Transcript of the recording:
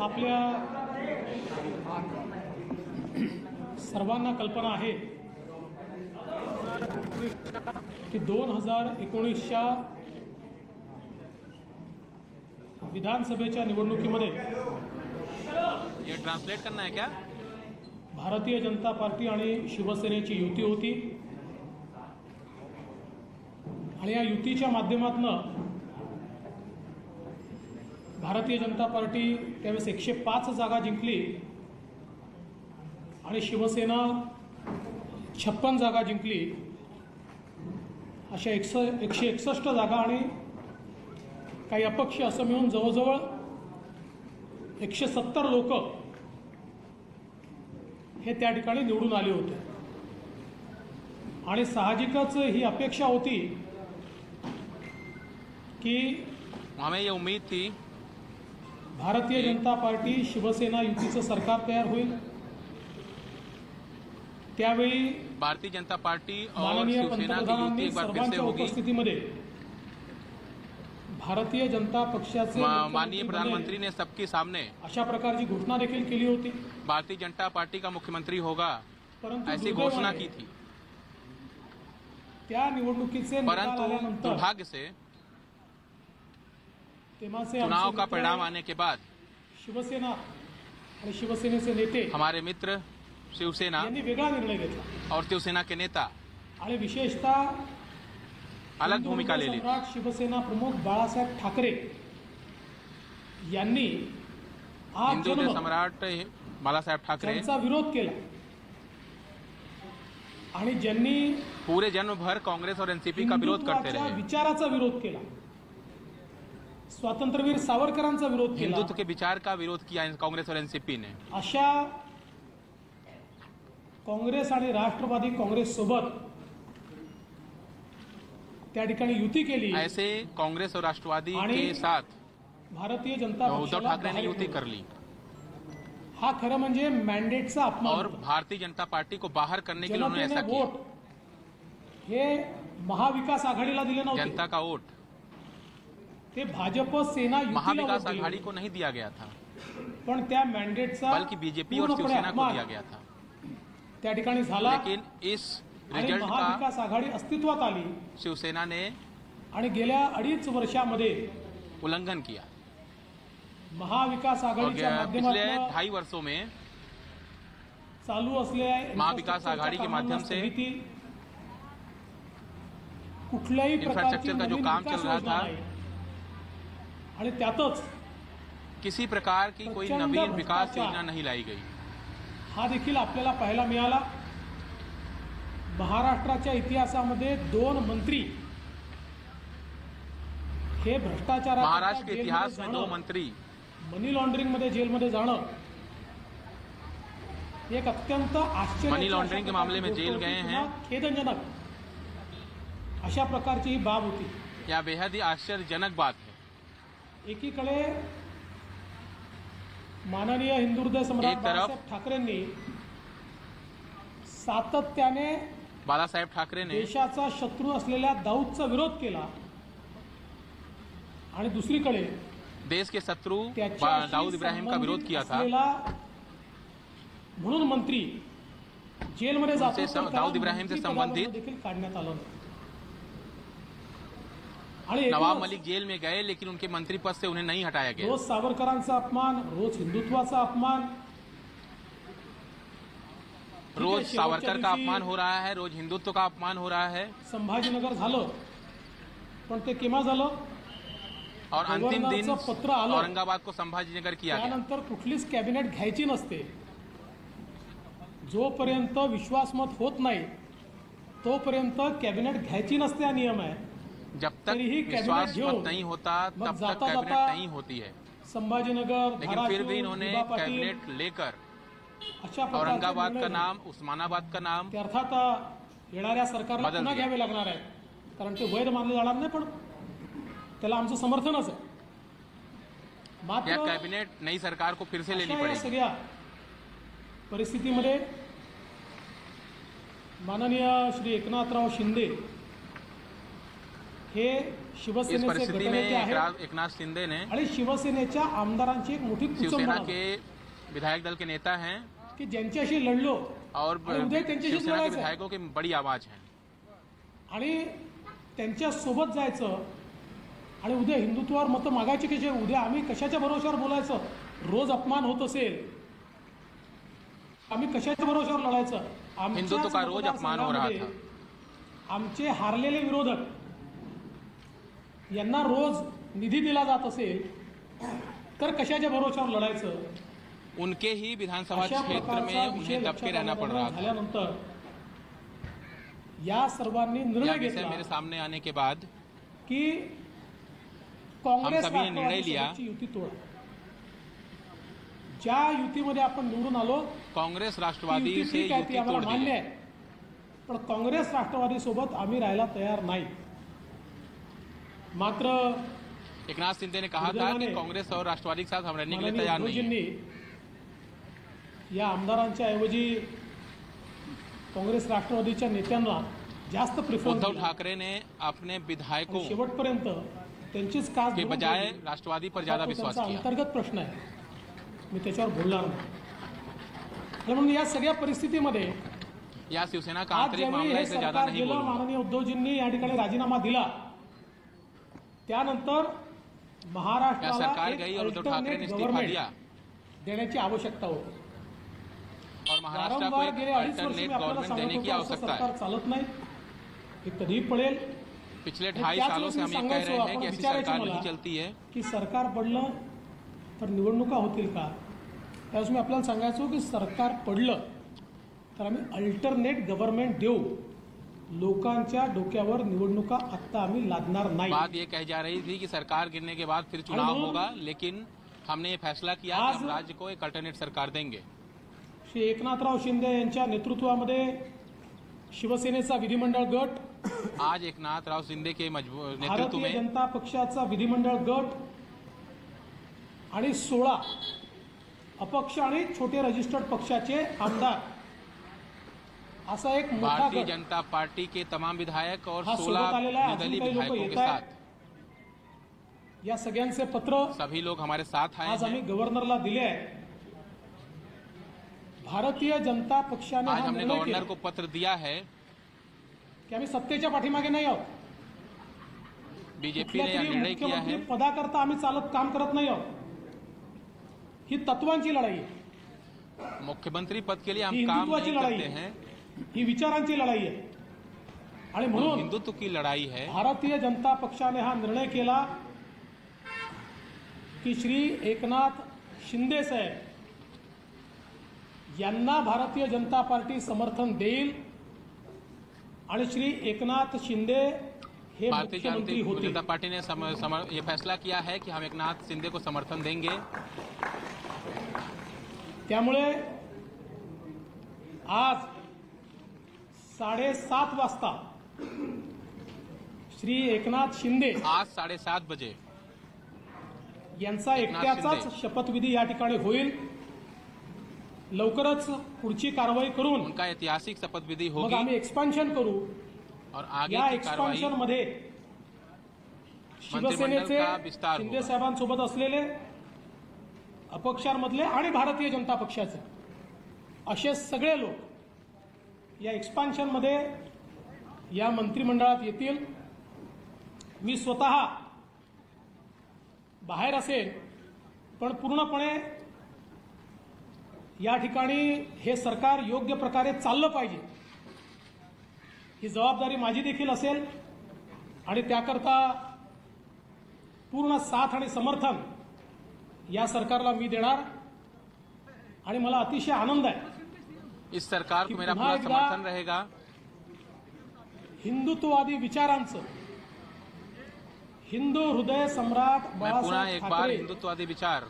आपल्या सर्वांना कल्पना आहे की 2019च्या विधानसभेच्या निवडणुकीमध्ये ये ट्रांसलेट करना है क्या? भारतीय जनता पार्टी आणि शिवसेनेची युती होती आणि या युतीच्या माध्यमातून भारतीय जनता पार्टी त्यावेळेस 105 जागा जिंकली आणि शिवसेना 56 जागा जिंकली। अशा 161 जागा आणि काही अपक्ष असं मिळून जवळजवळ 170 लोक हे त्या ठिकाणी निवडून आले होते आणि साहजिकच ही अपेक्षा होती की हमें ये उम्मीद थी भारतीय जनता पार्टी शिवसेना युतीचं सरकार तयार होईल। त्यावेळी भारतीय जनता पार्टी और माननीय शिवसेना की युति एक बार फिर से सर्वांच्या होगी। उपस्थितीमध्ये भारतीय जनता पक्षाचे माननीय प्रधानमंत्री ने सबके सामने अशा प्रकारची घोषणा देखील केली होती। भारतीय जनता पार्टी का मुख्यमंत्री होगा परंतु ऐसी घोषणा की थी, त्या निवडणुकीचे निकाल परंतु आल्यानंतर दुर्भाग्य से तेव्हाचे चुनाव का परिणाम आने के बाद शिवसेना आणि शिवसेनेचे नेते हमारे मित्र शिवसेना यांनी वेगळा निर्णय घेतला और शिवसेना के नेता आणि विशेषतः अलग भूमिका ले ली। सम्राट शिवसेना प्रमुख बाळासाहेब ठाकरे यांनी हिंदू के सम्राट बालासाहेब ठाकरे त्यांचा विरोध केला आणि ज्यांनी पूरे जन्म भर कांग्रेस और एनसीपी का विरोध करते रहे, विचाराचा विरोध केला, स्वातंत्र्यवीर सावरकरांचा विरोध केला, हिंदुत्व के विचार का विरोध किया कांग्रेस और एनसीपी ने। अशा कांग्रेस आणि राष्ट्रवादी कांग्रेस सोबत त्या ठिकाणी युती केली। ऐसे कांग्रेस और राष्ट्रवादी के साथ भारतीय जनता उद्धव ठाकरे ने युति कर ली हा खरं म्हणजे मॅन्डेटचा अपमान और भारतीय जनता पार्टी को बाहर करने के लिए उन्होंने ऐसा किया। वोट हे महाविकास आघाडीला दिले नव्हते, जनता का वोट ते भाजप सेना महाविकास आघाड़ी को नहीं दिया गया था, पण त्या मॅन्डेटचा बल्कि बीजेपी और शिवसेना को दिया गया था। त्या ठिकाणी झाला, लेकिन इस रिजल्ट का महाविकास आघाडी अस्तित्वात आली, शिवसेना ने आणि गेल्या 2.5 वर्षामध्ये उल्लंघन किया। महाविकास आघाडीच्या पिछले माध्यमातून 2.5 वर्षों में चालू असलेल्या महाविकास आघाड़ी के माध्यम से कुठल्याही इंफ्रास्ट्रक्चर का जो काम चल रहा था, आणि त्यातच किसी प्रकार की कोई नवीन विकास योजना नहीं लाई गई। हा देखील आपल्याला पाहायला मिळाला। महाराष्ट्राच्या इतिहासामध्ये 2 मंत्री हे भ्रष्टाचारात, महाराष्ट्र के इतिहास में 2 मंत्री मनी लॉन्ड्रिंग मध्ये जेलमध्ये जाणं एक अत्यंत आश्चर्य, मनी लॉन्ड्रिंग के मामले में जेल गए हैं, खेदजनक अशा प्रकारची ही बाब होती। यह बेहद ही आश्चर्यजनक बात है। एकीकडे माननीय हिंदू हृदय सम्राट एक तरफ बाळासाहेब ठाकरेंनी सातत्याने बालासाहेब ठाकरे ने देशाचा शत्रू असलेल्या दाऊदचा विरोध केला आणि दुसरीकडे देश के शत्रु दाऊद इब्राहिम का विरोध किया था। म्हणून मंत्री जेलमध्ये जातो, दाऊद इब्राहिम से संबंधित देखील काढण्यात आलं। नवाब मलिक जेल में गए लेकिन उनके मंत्री पद से उन्हें नहीं हटाया गया। रोज सावरकरांचा अपमान, रोज हिंदुत्वाचा अपमान, रोज सावरकर का अपमान हो रहा है, रोज हिंदुत्व का अपमान हो रहा है। संभाजीनगर झालं, पण ते केव्हा झालं? और अंतिम दिन पत्र आलं, औरंगाबाद को संभाजीनगर किया गया। त्यानंतर कुठलीच कॅबिनेट घ्यायची नसते। जोपर्यंत विश्वासमत होत नाही तोपर्यंत कॅबिनेट घ्यायची नसते, हा नियम आहे। जब तक विश्वास मत नहीं होता तब तक कैबिनेट नहीं होती है। संभाजीनगर, लेकिन फिर भी इन्होंने कैबिनेट लेकर औरंगाबाद का नाम, उस्मानाबाद का नाम अर्थात येणाऱ्या सरकारला पुन्हा घ्यावे लागणार आहे, कारण ते वैध मानले जाणार नाही, पण त्याला आमचं समर्थनच आहे। मात्र कैबिनेट नई सरकार को फिर से लेनी पड़ेगी। सगळ्या परिस्थितीमध्ये माननीय श्री एकनाथराव शिंदे हे इस शिवसेनेचे परिस्थिति में गटनेते आहेत एकनाथ शिंदे ने आणि शिवसेनेच्या आमदारांची एक मोठी शिवसेना कुचंबणा के विधायक दल के नेता हैं की ज्यांच्याशी लढलो और आणि उद्या त्यांच्याशीच शिवसेना के लढायचं आहे. विधायकों की बड़ी आवाज है। आणि त्यांच्या सोबत जायचं आणि उद्या हिंदुत्वावर मतं मागायची कशी, उद्या आम्ही कशाच्या भरोश्यावर बोलायचं, रोज अपमान होत असेल आम्ही कशाच्या भरोश्यावर लढायचं. हिंदुत्व का रोज अपमान हो रहा था. आमचे हारलेले विरोधक यांना रोज निधी दिला जात असेल तर कशाच्या भरोश्यावर लढायचं. उनके ही विधानसभा अशा क्षेत्र प्रकारचा में विषय उन्हें दबके रहना पड़ रहा था। झाल्यानंतर या सर्वांनी निर्णय यह विषय घेतला मेरे सामने आने के बाद की काँग्रेस हम सभी ने निर्णय लिया राष्ट्रवादीसोबतची युती तोडा. ज्या युतीमध्ये आपण निवडून आलो कांग्रेस ती राष्ट्रवादी युती से ठीक आहे, ती युती आम्हाला तोड़ मान्य दी। आहे, पण काँग्रेस राष्ट्रवादी सोबत आम्ही राहायला तयार नाही. मात्र एकनाथ शिंदे ने कहा था कि दुर्दैवाने कांग्रेस और राष्ट्रवादी के साथ हम रहने के लिए माननीय तैयार नहीं हैं। उद्धवजींनी या आमदारांच्या ऐवजी काँग्रेस राष्ट्रवादीच्या नेत्यांना जास्त प्रिफरन्स उद्धव दिला. ठाकरे ने अपने विधायकों आणि शेवटपर्यंत त्यांचीच कास के धरून बजाय ठेवली. राष्ट्रवादी पर हा ज्यादा तो विश्वास त्यांचा किया। अंतर्गत प्रश्न आहे, मी त्याच्यावर बोलणार नाही. म्हणून या सगळ्या परिस्थितीमध्ये या शिवसेना का आज आंतरिक ज्यावेळी मामला हे इससे ज्यादा सरकार नहीं गेलं, बोलूंगा। माननीय उद्धवजींनी या ठिकाणी राजीनामा दिला, त्यानंतर या महाराष्ट्राला सरकार एक गई और उद्धव ठाकरे ने alternate इस्तीफा government दिया देण्याची आवश्यकता होती. और महाराष्ट्र को वारंवार एक गेले 2.5 वर्ष अल्टरनेट मी आपल्याला गवर्नमेंट सांगत देने की होतो, असं आवश्यकता सरकार है। चालत नाही, हे कधीही पडेल. पिछले आणि 2.5 त्याच सालों से हम ये वेळी कह रहे सांगायचो, हैं कि आपण ऐसी विचारायचं सरकार मला नहीं चलती है। की सरकार पडलं तर निवडणुका होतील का. त्यावेळेस मी आपल्याला सांगायचो की सरकार पडलं तर आम्ही अल्टरनेट गव्हर्नमेंट देऊ, लोकांच्या डोक्यावर निवडणुका आत्ता आम्ही लादणार नाही. बात ये कही जा रही थी कि सरकार गिरने के बाद फिर चुनाव म्हणून होगा, लेकिन हमने ये फैसला किया कि आज हम राज्य को एक अल्टरनेट सरकार देंगे। श्री एकनाथराव शिंदे यांच्या नेतृत्वामध्ये शिवसेनेचा विधिमंडळ गट, आज एकनाथराव शिंदे के नेतृत्व भारतीय में जनता पक्षाचा विधिमंडळ गट आणि 16 अपक्ष आणि छोटे रजिस्टर्ड पक्षाचे आमदार असा एक मोठा भारतीय गट जनता पार्टी के तमाम विधायक और हाँ, सोबत 16 आलेला आहे. निर्दलीय अजून काही लोक विधायकों के येत आहेत. साथ या सगळ्यांचे पत्र सभी लोग हमारे साथ आए आज आम्ही हैं। गव्हर्नरला दिले आहे. भारतीय जनता पक्षाने आज हा हमने निर्णय गवर्नर केला को पत्र दिया है। की आम्ही सत्तेच्या पाठीमागे नाही आहोत, बीजेपी कुठल्या ने यह तरी निर्णय किया मुख्यमंत्री है पदाकरता आम्ही चालत काम करत नाही आहोत. ही तत्वांची लढाई आहे, मुख्यमंत्री पद के लिए हम ही काम हिंदुत्वाची नहीं लढाई करते आहे, हैं, ही विचारांची लढाई आहे. आणि म्हणून हिंदुत्व की लड़ाई है। भारतीय जनता पक्षाने हा निर्णय केला की श्री एकनाथ शिंदे साहेब यांना भारतीय जनता पार्टी समर्थन देईल आणि श्री एकनाथ शिंदे हे भारतीय मुख्यमंत्री होतील. जनता पार्टी ने ये फैसला किया है कि हम एकनाथ शिंदे को समर्थन देंगे। त्यामुळे आज 7:30 वाजता श्री एकनाथ शिंदे आज 7:30 बजे यांचा एकनाथ एकट्याचाच शिंदे शपथविधी या ठिकाणी होईल. लवकरच पुढची कारवाई करून उनका ऐतिहासिक शपथ विधि मग होगी आम्ही एक्सपान्शन करू. और आगे या की कार्रवाई एक्सपान्शन मध्ये शिवसेनेचे का विस्तार शिंदे होगा। साहेबांसोबत असलेले अपक्षांमधले आणि भारतीय जनता पक्षाचे असे सगळे लोक या एक्सपान्शन मध्ये या मंत्रिमंडळात येतील. मी स्वतः बाहेर असेल, पण पूर्णपणे या ठिकाणी हे सरकार योग्य प्रकारे चाललं पाहिजे ही जबाबदारी माझी देखील असेल आणि त्याकरता पूर्ण साथ आणि समर्थन या सरकारला मी देणार. आणि मला अतिशय आनंद आहे इस सरकार को मेरा पुन्हा पूरा एकदा समर्थन रहेगा। हिंदुत्ववादी विचारांचं हिंदू हृदय सम्राट मैं पुनः बाळासाहेब एक बार ठाकरे हिंदुत्ववादी विचार